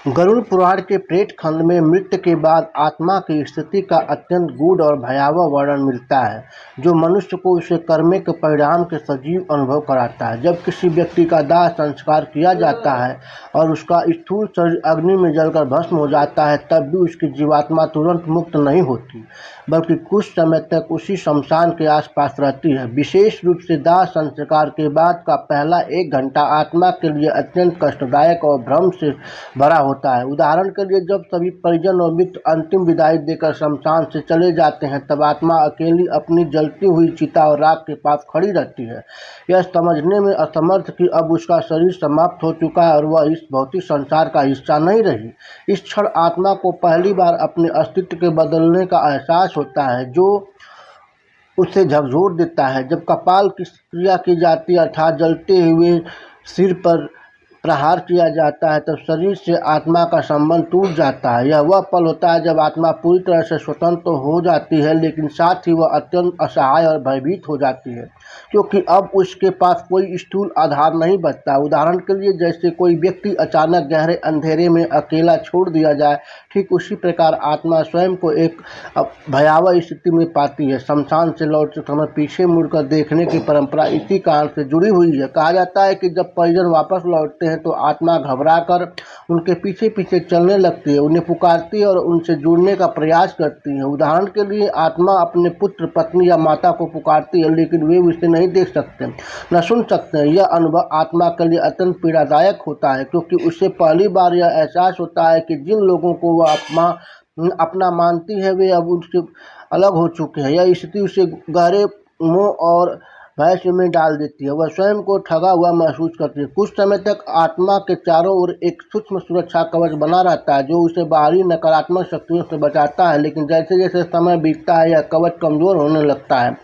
गरुड़ पुराण के प्रेत खंड में मृत्यु के बाद आत्मा की स्थिति का अत्यंत गूढ़ और भयावह वर्णन मिलता है, जो मनुष्य को उसके कर्म के परिणाम के सजीव अनुभव कराता है। जब किसी व्यक्ति का दाह संस्कार किया जाता है और उसका स्थूल शरीर अग्नि में जलकर भस्म हो जाता है, तब भी उसकी जीवात्मा तुरंत मुक्त नहीं होती, बल्कि कुछ समय तक उसी शमशान के आसपास रहती है। विशेष रूप से दाह संस्कार के बाद का पहला 1 घंटा आत्मा के लिए अत्यंत कष्टदायक और भ्रम से भरा होता है। उदाहरण के लिए, जब सभी परिजन और मित्र अंतिम विदाई देकर शमशान से चले जाते हैं, तब आत्मा अकेली अपनी जलती हुई चिता और राख के पास खड़ी रहती है, यह समझने में असमर्थ कि अब उसका शरीर समाप्त हो चुका है और वह इस भौतिक संसार का हिस्सा नहीं रही। इस क्षण आत्मा को पहली बार अपने अस्तित्व के बदलने का एहसास होता है, जो उसे झकझोर देता है। जब कपाल की क्रिया की जाती है, अर्थात जलते हुए सिर पर प्रहार किया जाता है, तब शरीर से आत्मा का संबंध टूट जाता है। यह वह पल होता है जब आत्मा पूरी तरह से स्वतंत्र तो हो जाती है, लेकिन साथ ही वह अत्यंत असहाय और भयभीत हो जाती है, क्योंकि अब उसके पास कोई स्थूल आधार नहीं बचता। उदाहरण के लिए, जैसे कोई व्यक्ति अचानक गहरे अंधेरे में अकेला छोड़ दिया जाए, ठीक उसी प्रकार आत्मा स्वयं को एक भयावह स्थिति में पाती है। शमशान से लौटते समय पीछे मुड़कर देखने की परंपरा इसी कारण से जुड़ी हुई है। कहा जाता है कि जब परिजन वापस लौटते हैं तो आत्मा घबराकर उनके पीछे पीछे चलने लगती है, उन्हें पुकारती है और उनसे जुड़ने का प्रयास करती है। उदाहरण के लिए, आत्मा अपने पुत्र, पत्नी या माता को पुकारती है, लेकिन वे उसे नहीं देख सकते, न सुन सकते हैं। यह अनुभव आत्मा के लिए अत्यंत पीड़ादायक होता है, क्योंकि उसे पहली बार यह एहसास होता है कि जिन लोगों को वह अपना मानती है, वे अब उससे अलग हो चुके हैं। यह स्थिति उसे गहरे मोह और भय में डाल देती है। वह स्वयं को ठगा हुआ महसूस करती है। कुछ समय तक आत्मा के चारों ओर एक सूक्ष्म सुरक्षा कवच बना रहता है, जो उसे बाहरी नकारात्मक शक्तियों से बचाता है, लेकिन जैसे जैसे समय बीतता है, यह कवच कमजोर होने लगता है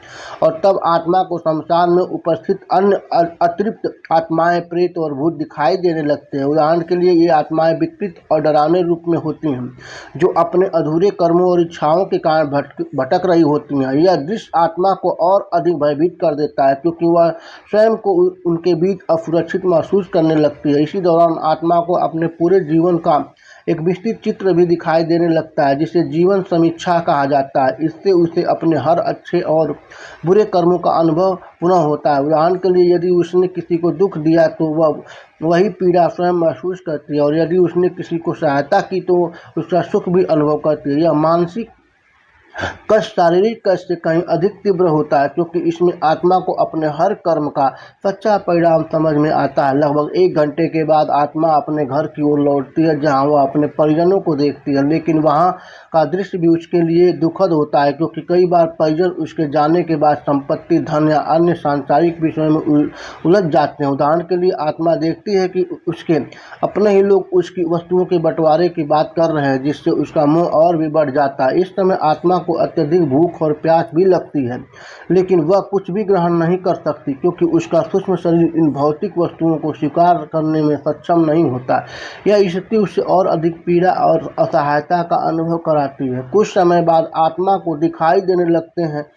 और तब आत्मा को शमशान में उपस्थित अन्य अतिरिक्त आत्माएं, प्रेत और भूत दिखाई देने लगते हैं। उदाहरण के लिए, ये आत्माएं विकृत और डरावने रूप में होती हैं, जो अपने अधूरे कर्मों और इच्छाओं के कारण भटक रही होती हैं। यह दृश्य आत्मा को और अधिक भयभीत कर देता है, क्योंकि वह स्वयं को उनके बीच असुरक्षित महसूस करने लगती है। इसी दौरान आत्मा को अपने पूरे जीवन का एक विस्तृत चित्र भी दिखाई देने लगता है, जिसे जीवन समीक्षा कहा जाता है। इससे उसे अपने हर अच्छे और बुरे कर्मों का अनुभव पुनः होता है। उदाहरण के लिए, यदि उसने किसी को दुख दिया तो वह वही पीड़ा स्वयं महसूस करती है, और यदि उसने किसी को सहायता की तो उसका सुख भी अनुभव करती है। यह मानसिक कष्ट शारीरिक कष्ट से कहीं अधिक तीव्र होता है, क्योंकि इसमें आत्मा को अपने हर कर्म का सच्चा परिणाम समझ में आता है। लगभग 1 घंटे के बाद आत्मा अपने घर की ओर लौटती है, जहां वह अपने परिजनों को देखती है, लेकिन वहां का दृश्य भी उसके लिए दुखद होता है, क्योंकि कई बार परिजन उसके जाने के बाद संपत्ति, धन या अन्य सांसारिक विषयों में उलझ जाते हैं। उदाहरण के लिए, आत्मा देखती है कि उसके अपने ही लोग उसकी वस्तुओं के बंटवारे की बात कर रहे हैं, जिससे उसका मोह और भी बढ़ जाता है। इस समय आत्मा को अत्यधिक भूख और प्यास भी लगती है, लेकिन वह कुछ भी ग्रहण नहीं कर सकती, क्योंकि उसका सूक्ष्म शरीर इन भौतिक वस्तुओं को स्वीकार करने में सक्षम नहीं होता। यह स्थिति उसे और अधिक पीड़ा और असहायता का अनुभव कराती है। कुछ समय बाद आत्मा को दिखाई देने लगते हैं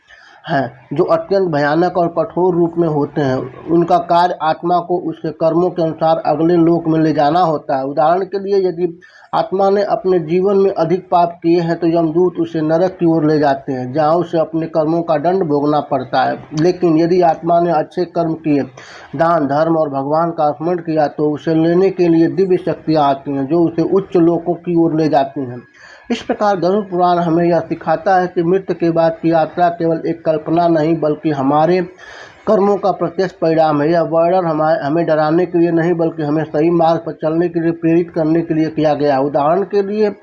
जो अत्यंत भयानक और कठोर रूप में होते हैं। उनका कार्य आत्मा को उसके कर्मों के अनुसार अगले लोक में ले जाना होता है। उदाहरण के लिए, यदि आत्मा ने अपने जीवन में अधिक पाप किए हैं तो यमदूत उसे नरक की ओर ले जाते हैं, जहां उसे अपने कर्मों का दंड भोगना पड़ता है। लेकिन यदि आत्मा ने अच्छे कर्म किए, दान, धर्म और भगवान का स्मरण किया, तो उसे लेने के लिए दिव्य शक्तियाँ आती हैं, जो उसे उच्च लोकों की ओर ले जाती हैं। इस प्रकार गरुड़ पुराण हमें यह सिखाता है कि मृत्यु के बाद की यात्रा केवल एक कल्पना नहीं, बल्कि हमारे कर्मों का प्रत्यक्ष परिणाम है। यह वर्णन हमें डराने के लिए नहीं, बल्कि हमें सही मार्ग पर चलने के लिए प्रेरित करने के लिए किया गया। उदाहरण के लिए,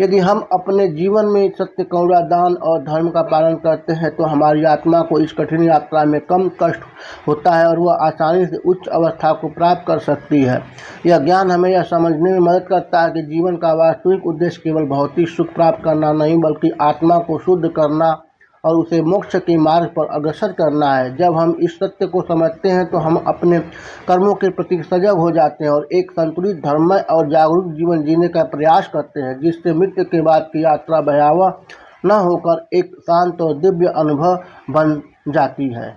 यदि हम अपने जीवन में सत्य, करुणा, दान और धर्म का पालन करते हैं, तो हमारी आत्मा को इस कठिन यात्रा में कम कष्ट होता है और वह आसानी से उच्च अवस्था को प्राप्त कर सकती है। यह ज्ञान हमें यह समझने में मदद करता है कि जीवन का वास्तविक उद्देश्य केवल भौतिक सुख प्राप्त करना नहीं, बल्कि आत्मा को शुद्ध करना और उसे मोक्ष के मार्ग पर अग्रसर करना है। जब हम इस सत्य को समझते हैं, तो हम अपने कर्मों के प्रति सजग हो जाते हैं और एक संतुलित, धर्ममय और जागरूक जीवन जीने का प्रयास करते हैं, जिससे मृत्यु के बाद की यात्रा भयावह न होकर एक शांत और दिव्य अनुभव बन जाती है।